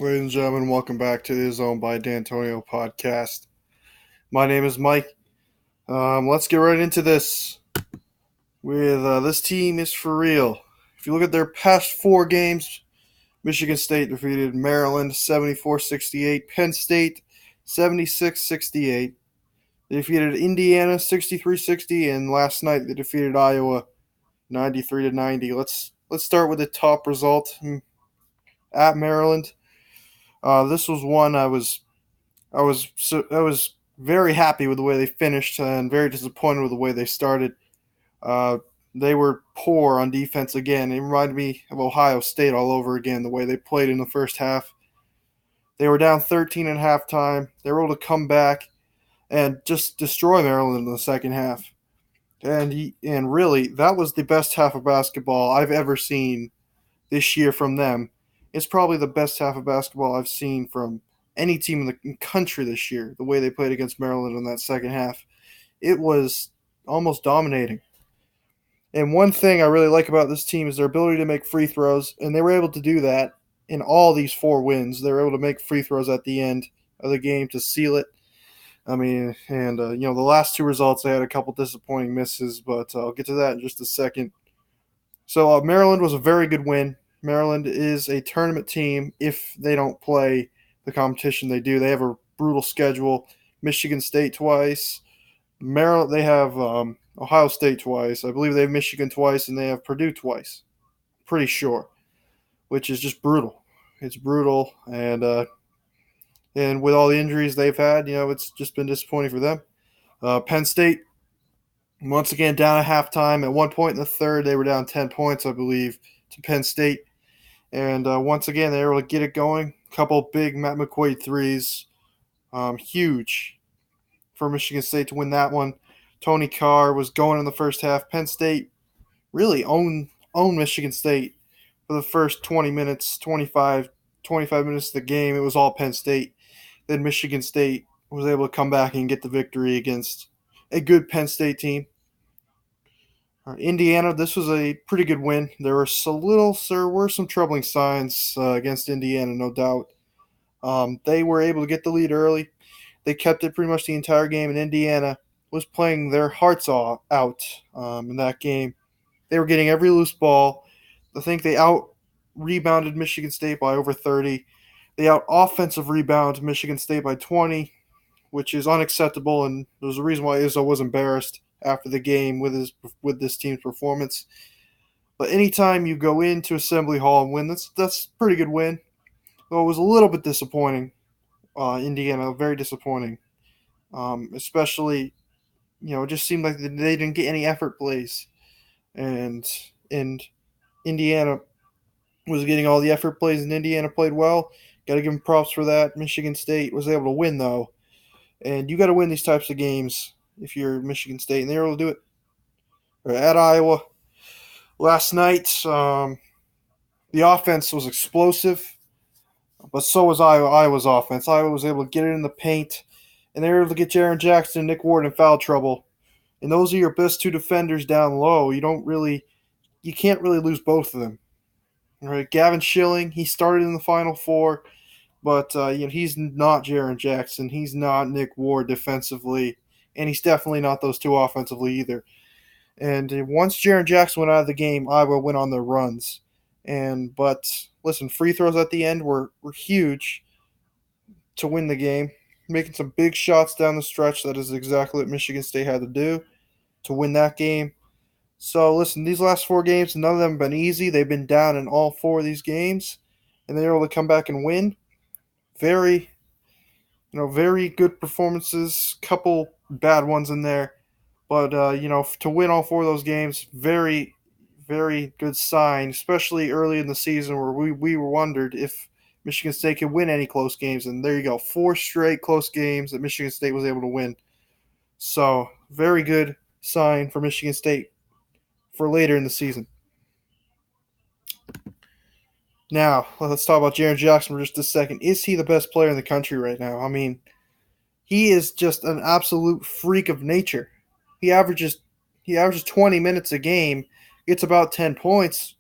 Ladies and gentlemen, welcome back to the Zone by D'Antonio podcast. My name is Mike. Let's get right into this. This team is for real. If you look at their past four games, Michigan State defeated Maryland 74-68, Penn State 76-68. They defeated Indiana 63-60, and last night they defeated Iowa 93-90. Let's start with the top result at Maryland. This was one I was very happy with the way they finished and very disappointed with the way they started. Uh, they were poor on defense again. It reminded me of Ohio State all over again, the way they played in the first half. They were down 13 at halftime. They were able to come back and just destroy Maryland in the second half. And really, that was the best half of basketball I've ever seen this year from them. It's probably the best half of basketball I've seen from any team in the country this year, the way they played against Maryland in that second half. It was almost dominating. And one thing I really like about this team is their ability to make free throws, and they were able to do that in all these four wins. They were able to make free throws at the end of the game to seal it. The last two results, they had a couple disappointing misses, but I'll get to that in just a second. So Maryland was a very good win. Maryland is a tournament team if they don't play the competition they do. They have a brutal schedule. Michigan State twice. Maryland, they have Ohio State twice. I believe they have Michigan twice, and they have Purdue twice. Pretty sure, which is just brutal. It's brutal, and with all the injuries they've had, it's just been disappointing for them. Penn State, once again, down at halftime. At one point in the third, they were down 10 points, I believe, to Penn State. And once again, they were able to get it going. A couple big Matt McQuaid threes. Huge for Michigan State to win that one. Tony Carr was going in the first half. Penn State really owned Michigan State for the first 20 minutes, 25 minutes of the game. It was all Penn State. Then Michigan State was able to come back and get the victory against a good Penn State team. Indiana, this was a pretty good win. There were some troubling signs against Indiana, no doubt. They were able to get the lead early. They kept it pretty much the entire game, and Indiana was playing their hearts out in that game. They were getting every loose ball. I think they out-rebounded Michigan State by over 30. They out-offensive rebounded Michigan State by 20, which is unacceptable, and there's a reason why Izzo was embarrassed after the game with this team's performance. But anytime you go into Assembly Hall and win, that's a pretty good win. Though it was a little bit disappointing. Indiana, very disappointing. Especially, it just seemed like they didn't get any effort plays. And Indiana was getting all the effort plays, and Indiana played well. Got to give them props for that. Michigan State was able to win, though. And you got to win these types of games if you're Michigan State, and they were able to do it. At Iowa last night, the offense was explosive, but so was Iowa's offense. Iowa was able to get it in the paint, and they were able to get Jaren Jackson and Nick Ward in foul trouble. And those are your best two defenders down low. You can't really lose both of them. All right, Gavin Schilling, he started in the Final Four, but he's not Jaren Jackson. He's not Nick Ward defensively, and he's definitely not those two offensively either. And once Jaren Jackson went out of the game, Iowa went on their runs. But listen, free throws at the end were huge to win the game. Making some big shots down the stretch. That is exactly what Michigan State had to do to win that game. So listen, these last four games, none of them have been easy. They've been down in all four of these games, and they're able to come back and win. Very good performances. Couple bad ones in there, but to win all four of those games, very, very good sign. Especially early in the season, where we wondered if Michigan State could win any close games, and there you go, 4 straight close games that Michigan State was able to win. So very good sign for Michigan State for later in the season. Now, let's talk about Jaren Jackson for just a second. Is he the best player in the country right now? I mean, he is just an absolute freak of nature. He averages 20 minutes a game, gets about 10 points,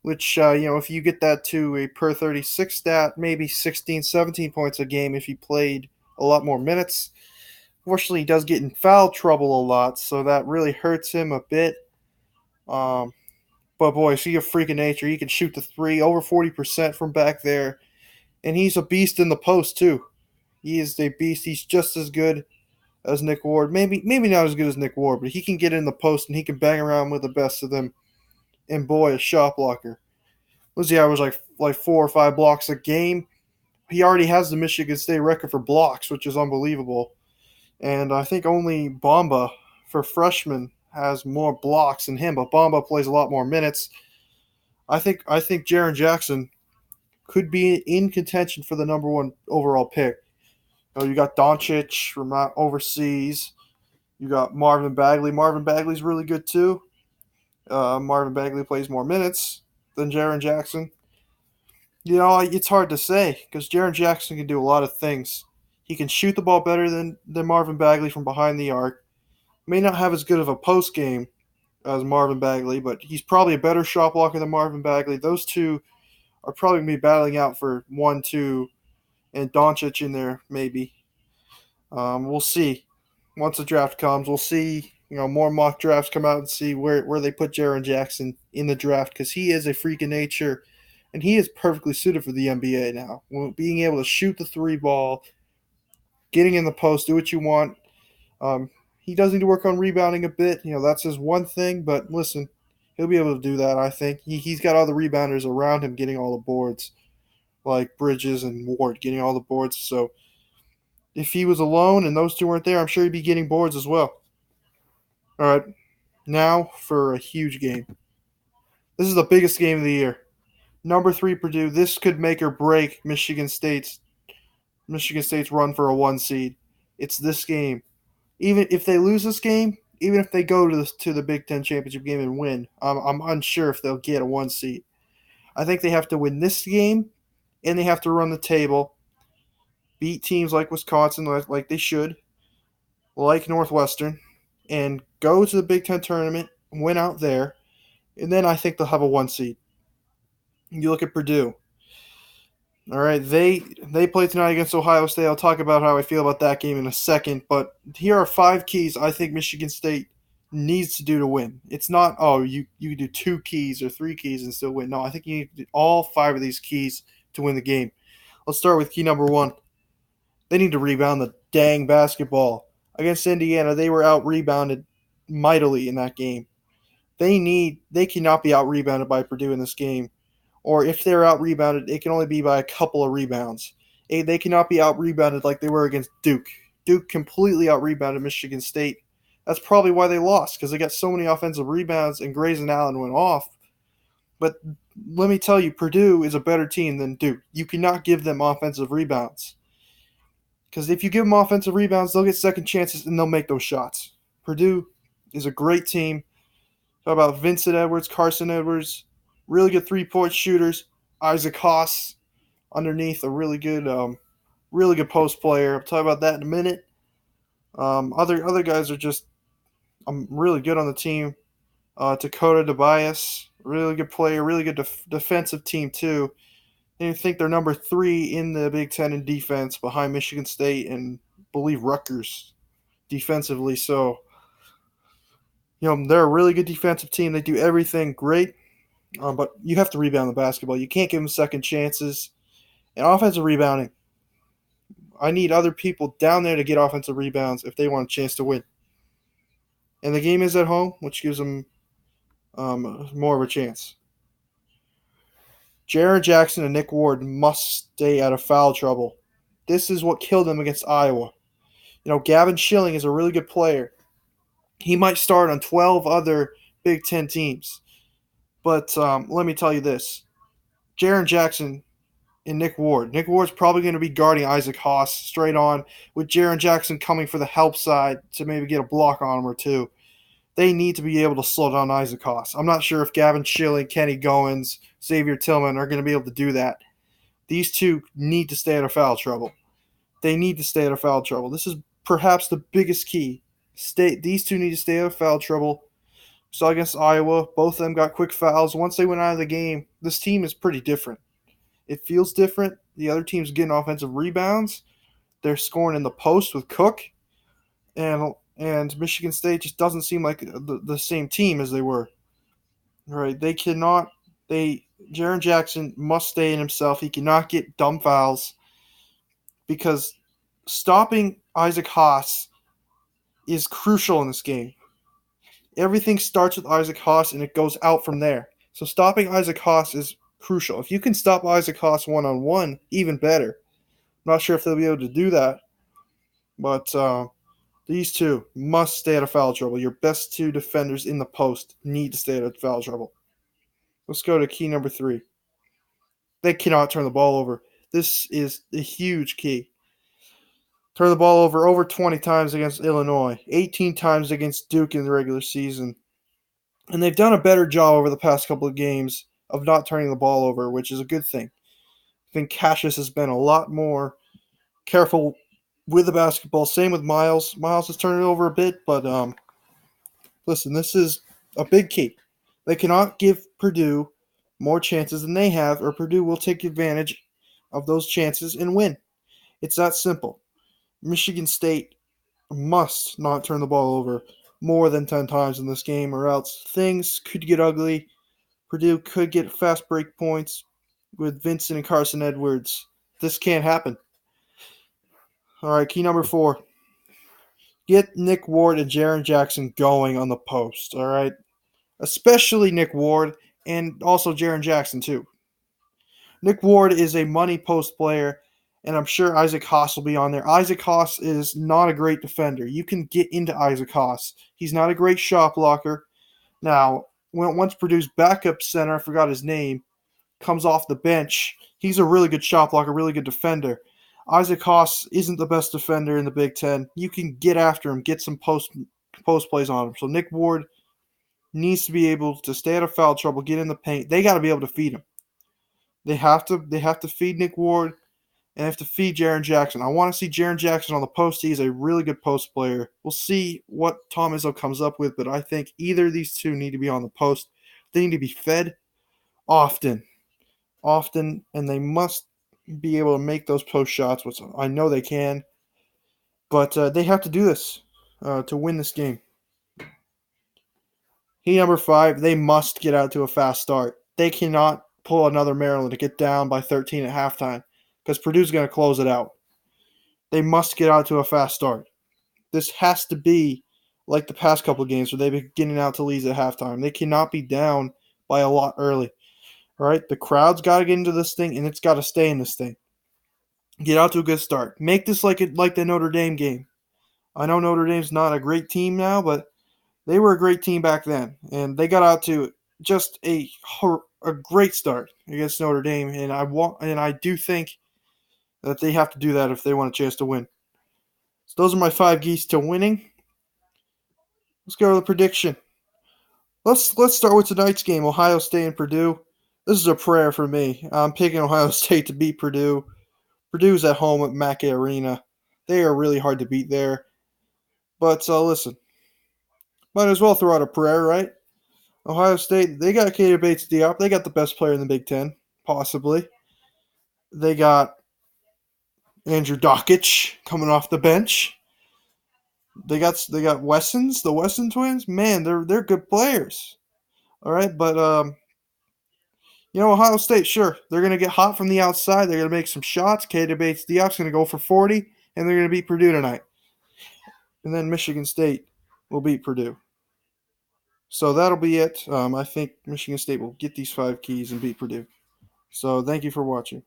which, if you get that to a per 36 stat, maybe 16, 17 points a game if he played a lot more minutes. Fortunately, he does get in foul trouble a lot, so that really hurts him a bit. Um, but boy, is he a freak of nature. He can shoot the three over 40% from back there, and he's a beast in the post too. He is a beast. He's just as good as Nick Ward. Maybe not as good as Nick Ward, but he can get in the post and he can bang around with the best of them. And boy, a shot blocker. Was he average like 4 or 5 blocks a game? He already has the Michigan State record for blocks, which is unbelievable. And I think only Bamba for freshman has more blocks than him, but Bamba plays a lot more minutes. I think Jaren Jackson could be in contention for the number one overall pick. You got Doncic from overseas. You got Marvin Bagley. Marvin Bagley's really good too. Marvin Bagley plays more minutes than Jaren Jackson. It's hard to say because Jaren Jackson can do a lot of things. He can shoot the ball better than Marvin Bagley from behind the arc. May not have as good of a post game as Marvin Bagley, but he's probably a better shot blocker than Marvin Bagley. Those two are probably going to be battling out for 1, 2, and Doncic in there maybe. We'll see. Once the draft comes, we'll see. More mock drafts come out and see where they put Jaren Jackson in the draft because he is a freak of nature, and he is perfectly suited for the NBA now. Being able to shoot the three ball, getting in the post, do what you want. He does need to work on rebounding a bit. That's his one thing, but listen, he'll be able to do that, I think. He's got all the rebounders around him getting all the boards, like Bridges and Ward getting all the boards. So if he was alone and those two weren't there, I'm sure he'd be getting boards as well. All right, now for a huge game. This is the biggest game of the year. Number 3 Purdue. This could make or break Michigan State's run for a 1 seed. It's this game. Even if they lose this game, even if they go to the Big Ten championship game and win, I'm unsure if they'll get a 1 seed. I think they have to win this game, and they have to run the table, beat teams like Wisconsin, like they should, like Northwestern, and go to the Big Ten tournament, win out there, and then I think they'll have a 1 seed. You look at Purdue. All right, they play tonight against Ohio State. I'll talk about how I feel about that game in a second, but here are 5 keys I think Michigan State needs to do to win. It's not, you do 2 keys or 3 keys and still win. No, I think you need to do all 5 of these keys to win the game. Let's start with key number 1. They need to rebound the dang basketball. Against Indiana, they were out-rebounded mightily in that game. They cannot be out-rebounded by Purdue in this game. Or if they're out-rebounded, it can only be by a couple of rebounds. They cannot be out-rebounded like they were against Duke. Duke completely out-rebounded Michigan State. That's probably why they lost, because they got so many offensive rebounds and Grayson Allen went off. But let me tell you, Purdue is a better team than Duke. You cannot give them offensive rebounds. Because if you give them offensive rebounds, they'll get second chances and they'll make those shots. Purdue is a great team. Talk about Vincent Edwards, Carson Edwards, really good three-point shooters. Isaac Haas underneath, a really good post player. I'll talk about that in a minute. Other guys are just really good on the team. Dakota Tobias, really good player, really good defensive team too. And I think they're number 3 in the Big Ten in defense behind Michigan State and I believe Rutgers defensively. So, they're a really good defensive team. They do everything great, but you have to rebound the basketball. You can't give them second chances. And offensive rebounding, I need other people down there to get offensive rebounds if they want a chance to win. And the game is at home, which gives them more of a chance. Jaren Jackson and Nick Ward must stay out of foul trouble. This is what killed them against Iowa. Gavin Schilling is a really good player. He might start on 12 other Big Ten teams. But let me tell you this. Jaren Jackson and Nick Ward. Nick Ward's probably going to be guarding Isaac Haas straight on, with Jaren Jackson coming for the help side to maybe get a block on him or two. They need to be able to slow down Isaac Haas. I'm not sure if Gavin Schilling, Kenny Goins, Xavier Tillman are going to be able to do that. These two need to stay out of foul trouble. They need to stay out of foul trouble. This is perhaps the biggest key. These two need to stay out of foul trouble Saw against Iowa. Both of them got quick fouls. Once they went out of the game, this team is pretty different. It feels different. The other team's getting offensive rebounds. They're scoring in the post with Cook, and Michigan State just doesn't seem like the same team as they were. Right? They cannot. Jaren Jackson must stay in himself. He cannot get dumb fouls because stopping Isaac Haas is crucial in this game. Everything starts with Isaac Haas and it goes out from there. So stopping Isaac Haas is crucial. If you can stop Isaac Haas one-on-one, even better. I'm not sure if they'll be able to do that, but these two must stay out of foul trouble. Your best two defenders in the post need to stay out of foul trouble. Let's go to key number 3. They cannot turn the ball over. This is a huge key. Turn the ball over 20 times against Illinois, 18 times against Duke in the regular season. And they've done a better job over the past couple of games of not turning the ball over, which is a good thing. I think Cassius has been a lot more careful with the basketball. Same with Miles. Miles has turned it over a bit, but listen, this is a big key. They cannot give Purdue more chances than they have, or Purdue will take advantage of those chances and win. It's that simple. Michigan State must not turn the ball over more than 10 times in this game, or else things could get ugly. Purdue could get fast break points with Vincent and Carson Edwards. This can't happen. All right, key number 4. Get Nick Ward and Jaren Jackson going on the post, all right? Especially Nick Ward and also Jaren Jackson, too. Nick Ward is a money post player, and I'm sure Isaac Haas will be on there. Isaac Haas is not a great defender. You can get into Isaac Haas. He's not a great shot blocker. Now, once Purdue's backup center, I forgot his name, comes off the bench, he's a really good shot blocker, really good defender. Isaac Haas isn't the best defender in the Big Ten. You can get after him, get some post plays on him. So Nick Ward needs to be able to stay out of foul trouble, get in the paint. They got to be able to feed him. They have to feed Nick Ward, and they have to feed Jaren Jackson. I want to see Jaren Jackson on the post. He's a really good post player. We'll see what Tom Izzo comes up with, but I think either of these two need to be on the post. They need to be fed often, and they must be able to make those post shots, which I know they can. But they have to do this to win this game. Key number 5, they must get out to a fast start. They cannot pull another Maryland to get down by 13 at halftime because Purdue's going to close it out. They must get out to a fast start. This has to be like the past couple of games where they've been getting out to leads at halftime. They cannot be down by a lot early. All right, the crowd's got to get into this thing, and it's got to stay in this thing. Get out to a good start. Make this like the Notre Dame game. I know Notre Dame's not a great team now, but they were a great team back then, and they got out to just a great start against Notre Dame, and I do think that they have to do that if they want a chance to win. So those are my 5 keys to winning. Let's go to the prediction. Let's start with tonight's game, Ohio State and Purdue. This is a prayer for me. I'm picking Ohio State to beat Purdue. Purdue's at home at Mackey Arena. They are really hard to beat there. But listen, might as well throw out a prayer, right? Ohio State, they got Keita Bates-Diop. They got the best player in the Big Ten, possibly. They got Andrew Dockich coming off the bench. They got Wessons, the Wesson twins. Man, they're good players. All right, but Ohio State, sure, they're gonna get hot from the outside. They're gonna make some shots. Keita Bates-Diop's gonna go for 40, and they're gonna beat Purdue tonight. And then Michigan State will beat Purdue. So that'll be it. I think Michigan State will get these 5 keys and beat Purdue. So thank you for watching.